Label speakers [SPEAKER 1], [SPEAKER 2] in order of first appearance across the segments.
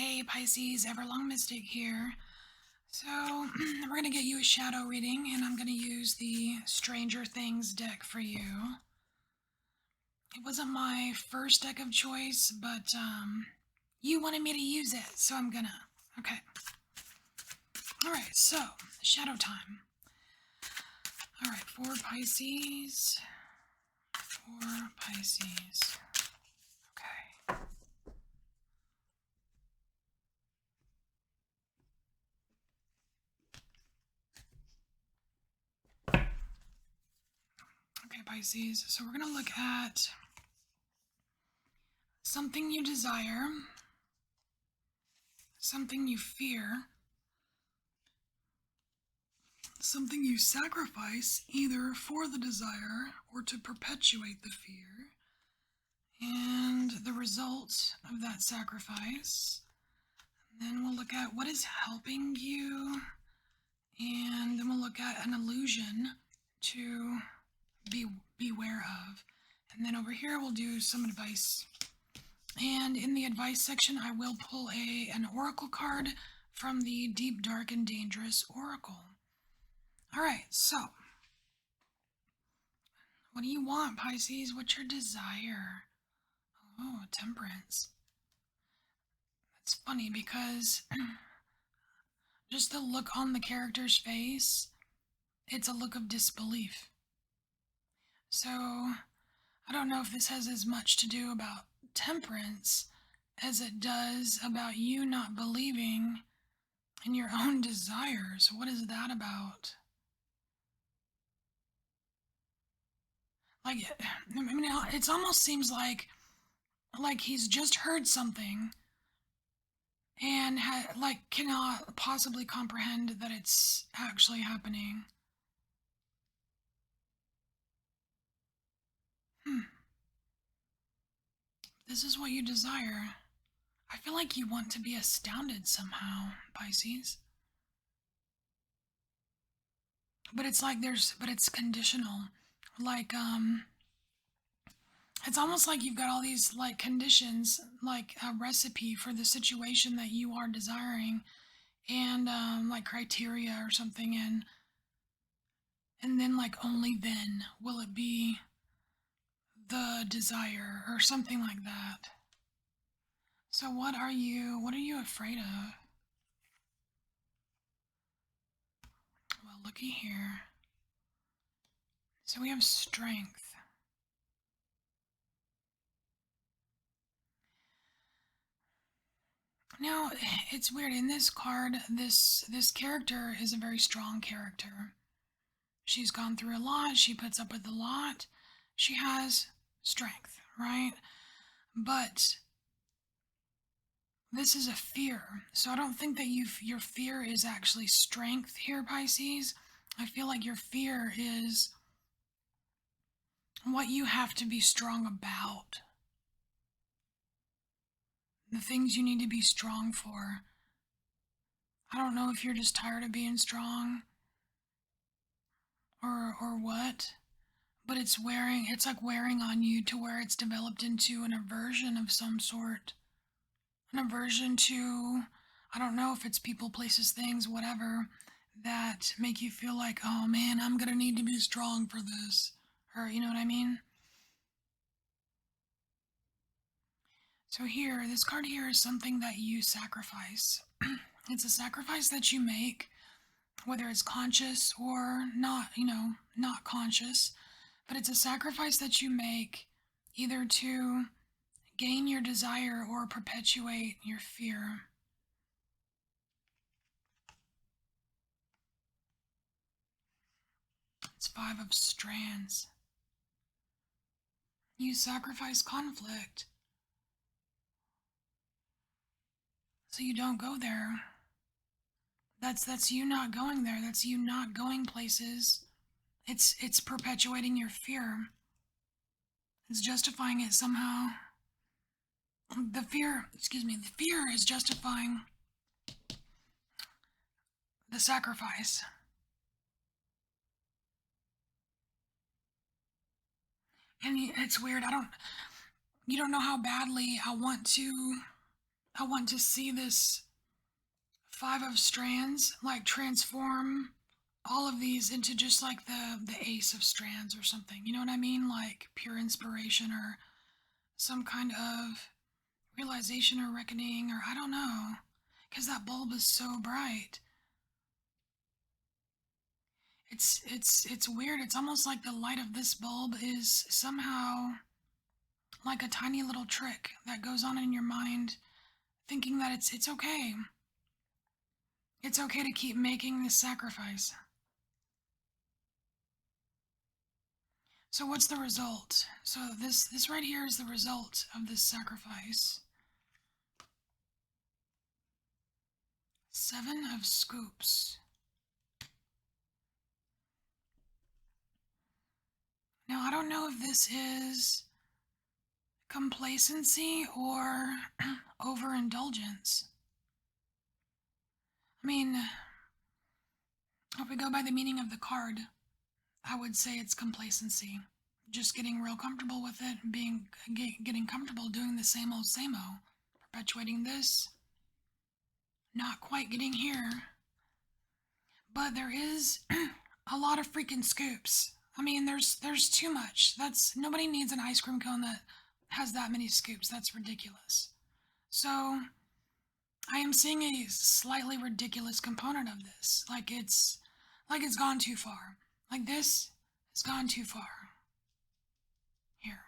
[SPEAKER 1] Hey Pisces, EverlongMystic here. So, we're going to get you a shadow reading, and I'm going to use the Stranger Things deck for you. It wasn't my first deck of choice, but you wanted me to use it, so I'm gonna. Okay. Alright, so, shadow time. Alright, for Pisces. Okay. Okay, Pisces. So we're going to look at something you desire, something you fear, something you sacrifice either for the desire or to perpetuate the fear, and the result of that sacrifice. And then we'll look at what is helping you, and then we'll look at an illusion to beware of. And then over here we'll do some advice. And in the advice section, I will pull an oracle card from the Deep, Dark, and Dangerous Oracle. All right, so what do you want, Pisces? What's your desire? Oh, temperance. That's funny because just the look on the character's face, it's a look of disbelief. So I don't know if this has as much to do about temperance as it does about you not believing in your own desires. What is that about? Like, I mean, it almost seems like he's just heard something and cannot possibly comprehend that it's actually happening. This is what you desire. I feel like you want to be astounded somehow, Pisces. But it's like but it's conditional. Like, it's almost like you've got all these like conditions, like a recipe for the situation that you are desiring, and like criteria or something, and then like only then will it be the desire or something like that. So what are you afraid of? Well, looky here. So we have strength. Now, it's weird. In this card, this character is a very strong character. She's gone through a lot. She puts up with a lot. She has strength, right? But this is a fear. So I don't think that your fear is actually strength here, Pisces. I feel like your fear is what you have to be strong about. The things you need to be strong for. I don't know if you're just tired of being strong or what, but it's like wearing on you to where it's developed into an aversion of some sort. An aversion to, I don't know if it's people, places, things, whatever, that make you feel like, oh man, I'm gonna need to be strong for this. Or, you know what I mean? So here, this card here is something that you sacrifice. It's a sacrifice that you make, whether it's conscious or not, not conscious, but it's a sacrifice that you make either to gain your desire or perpetuate your fear. It's 5 of Strands. You sacrifice conflict so you don't go there. That's you not going there. That's you not going places. It's perpetuating your fear. It's justifying it somehow. The fear is justifying the sacrifice. And it's weird. You don't know how badly I want to I want to see this Five of Strands like transform all of these into just like the Ace of Strands or something. You know what I mean? Like pure inspiration or some kind of realization or reckoning, or I don't know, because that bulb is so bright. It's weird. It's almost like the light of this bulb is somehow like a tiny little trick that goes on in your mind, thinking that it's okay. It's okay to keep making this sacrifice. So what's the result? So this right here is the result of this sacrifice. Seven of Scoops. Now, I don't know if this is complacency or overindulgence. I mean, if we go by the meaning of the card, I would say it's complacency. Just getting real comfortable with it, getting comfortable doing the same old, perpetuating this, not quite getting here. But there is a lot of freaking scoops. I mean, there's too much. Nobody needs an ice cream cone that has that many scoops. That's ridiculous. So I am seeing a slightly ridiculous component of this. Like it's gone too far. Like this has gone too far. Here.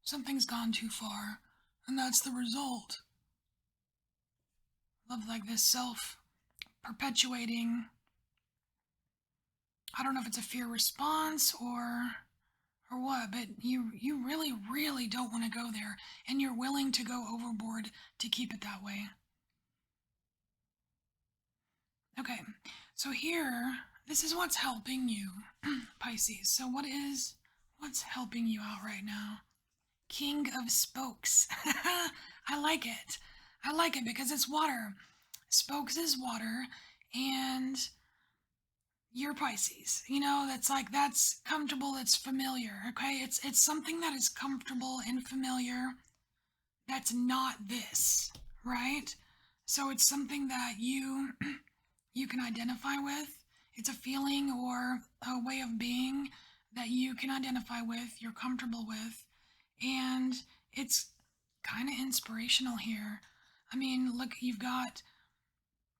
[SPEAKER 1] Something's gone too far, and that's the result. Love like this self-perpetuating. I don't know if it's a fear response or what, but you really, really don't want to go there, and you're willing to go overboard to keep it that way. Okay, so here, this is what's helping you, Pisces. So what's helping you out right now? King of Spokes. I like it. I like it because it's water. Spokes is water, and you're Pisces. You know, that's comfortable, it's familiar, okay? It's something that is comfortable and familiar that's not this, right? So it's something that you can identify with. It's a feeling or a way of being that you can identify with, you're comfortable with, and it's kind of inspirational here. I mean, look, you've got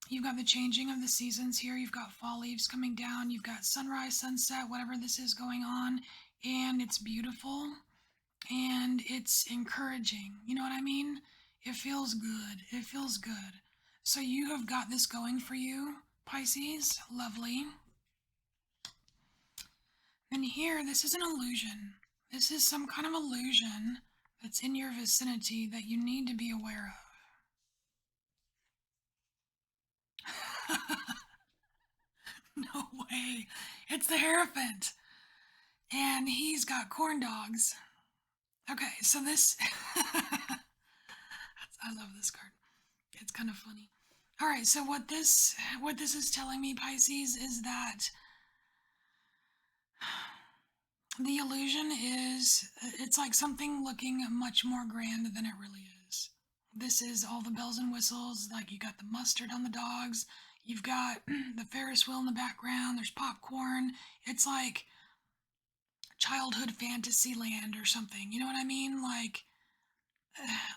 [SPEAKER 1] the changing of the seasons here. You've got fall leaves coming down. You've got sunrise, sunset, whatever this is going on, and it's beautiful and it's encouraging. You know what I mean? It feels good. It feels good. So you have got this going for you, Pisces. Lovely. And here, this is an illusion. This is some kind of illusion that's in your vicinity that you need to be aware of. No way. It's the Hierophant. And he's got corn dogs. Okay, so this... I love this card. It's kind of funny. All right, so what this is telling me, Pisces, is that the illusion is, it's like something looking much more grand than it really is. This is all the bells and whistles, like you got the mustard on the dogs, you've got the Ferris wheel in the background, there's popcorn. It's like childhood fantasy land or something. You know what I mean? Like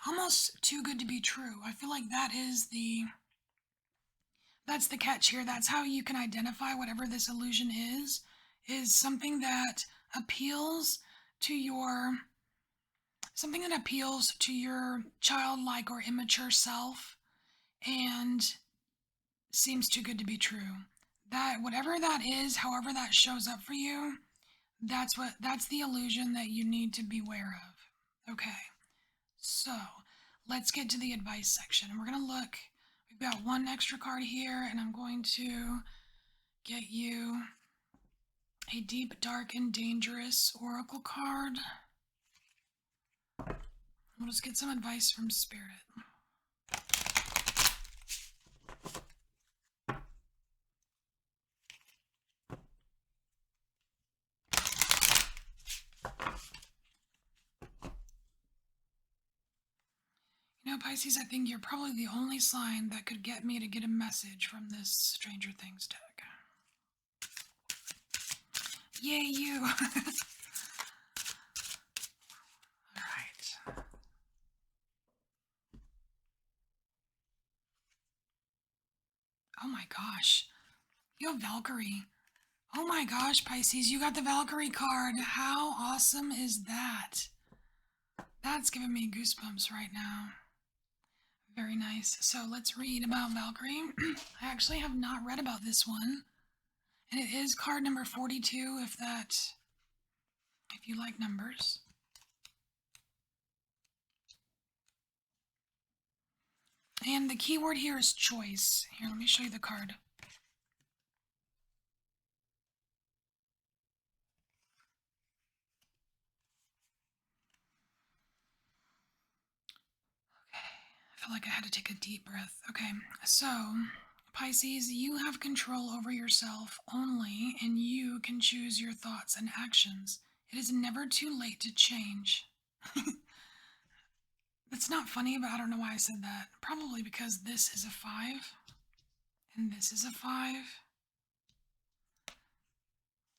[SPEAKER 1] almost too good to be true. I feel like that's the catch here. That's how you can identify whatever this illusion is something that appeals to your childlike or immature self and seems too good to be true. That whatever that is, however that shows up for you, that's the illusion that you need to beware of. Okay. So, let's get to the advice section. We're going to look. We've got one extra card here, and I'm going to get you a deep, dark, and dangerous oracle card. We'll just get some advice from Spirit. Pisces, I think you're probably the only sign that could get me to get a message from this Stranger Things deck. Yay, you! Alright. Oh my gosh. You have Valkyrie. Oh my gosh, Pisces, you got the Valkyrie card. How awesome is that? That's giving me goosebumps right now. Very nice. So let's read about Valkyrie. I actually have not read about this one. And it is card number 42 if you like numbers. And the keyword here is choice. Here, let me show you the card. I feel like I had to take a deep breath. Okay, so Pisces, you have control over yourself only, and you can choose your thoughts and actions. It is never too late to change. That's not funny, but I don't know why I said that. Probably because this is a 5, and this is a 5.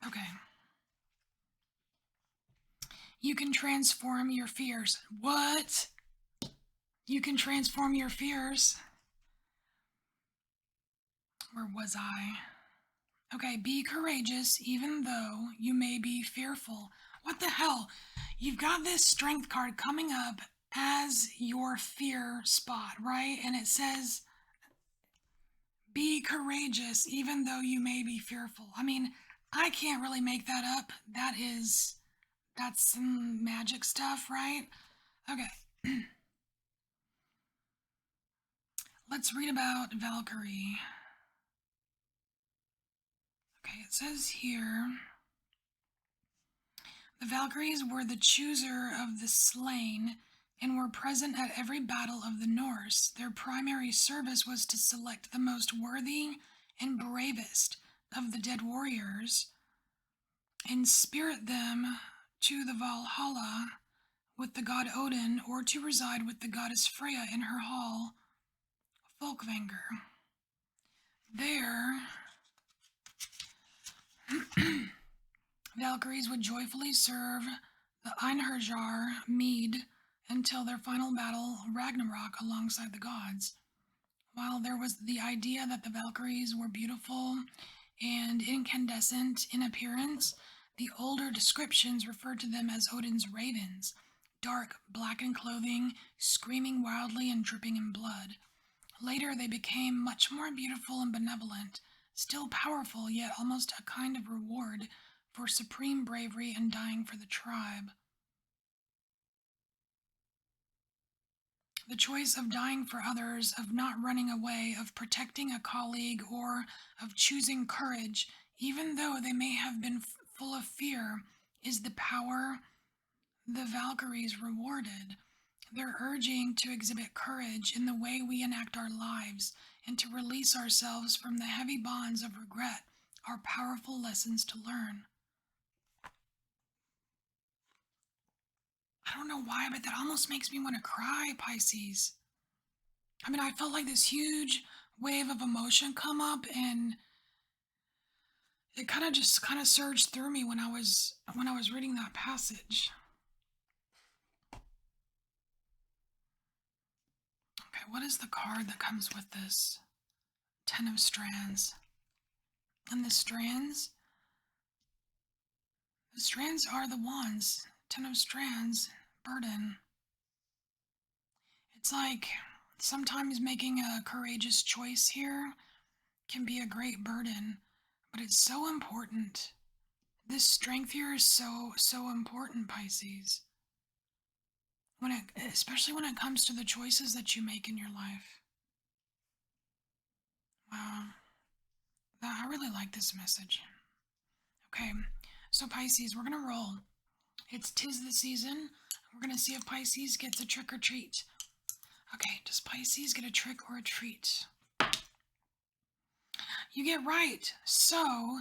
[SPEAKER 1] Okay. You can transform your fears. What? You can transform your fears. Where was I? Okay, be courageous even though you may be fearful. What the hell? You've got this strength card coming up as your fear spot, right? And it says, be courageous even though you may be fearful. I mean, I can't really make that up. That's some magic stuff, right? Okay. Let's read about Valkyrie. Okay, it says here, the Valkyries were the chooser of the slain and were present at every battle of the Norse. Their primary service was to select the most worthy and bravest of the dead warriors and spirit them to the Valhalla with the god Odin, or to reside with the goddess Freya in her hall, Folkvanger. There, Valkyries would joyfully serve the Einherjar mead until their final battle, Ragnarok, alongside the gods. While there was the idea that the Valkyries were beautiful and incandescent in appearance, the older descriptions referred to them as Odin's ravens, dark, blackened clothing, screaming wildly and dripping in blood. Later, they became much more beautiful and benevolent, still powerful, yet almost a kind of reward for supreme bravery and dying for the tribe. The choice of dying for others, of not running away, of protecting a colleague, or of choosing courage, even though they may have been full of fear, is the power the Valkyries rewarded. They're urging to exhibit courage in the way we enact our lives and to release ourselves from the heavy bonds of regret are powerful lessons to learn. I don't know why, but that almost makes me want to cry, Pisces. I mean, I felt like this huge wave of emotion come up, and it kind of surged through me when I was reading that passage. Okay, what is the card that comes with this? 10 of Strands. And the strands are the wands. 10 of Strands, burden. It's like sometimes making a courageous choice here can be a great burden, but it's so important. This strength here is so important, Pisces. Especially when it comes to the choices that you make in your life. Wow. I really like this message. Okay, so Pisces, we're going to roll. It's 'tis the season. We're going to see if Pisces gets a trick or treat. Okay, does Pisces get a trick or a treat? You get right. So,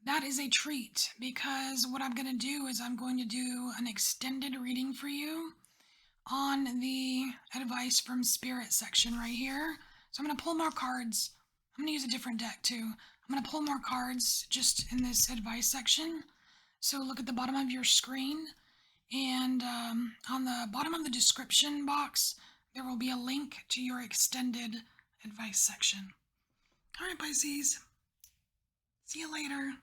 [SPEAKER 1] that is a treat, because what I'm going to do is I'm going to do an extended reading for you on the advice from Spirit section right here. So I'm going to pull more cards. I'm going to use a different deck too. I'm going to pull more cards just in this advice section. So look at the bottom of your screen, and on the bottom of the description box, there will be a link to your extended advice section. All right, Pisces. See you later.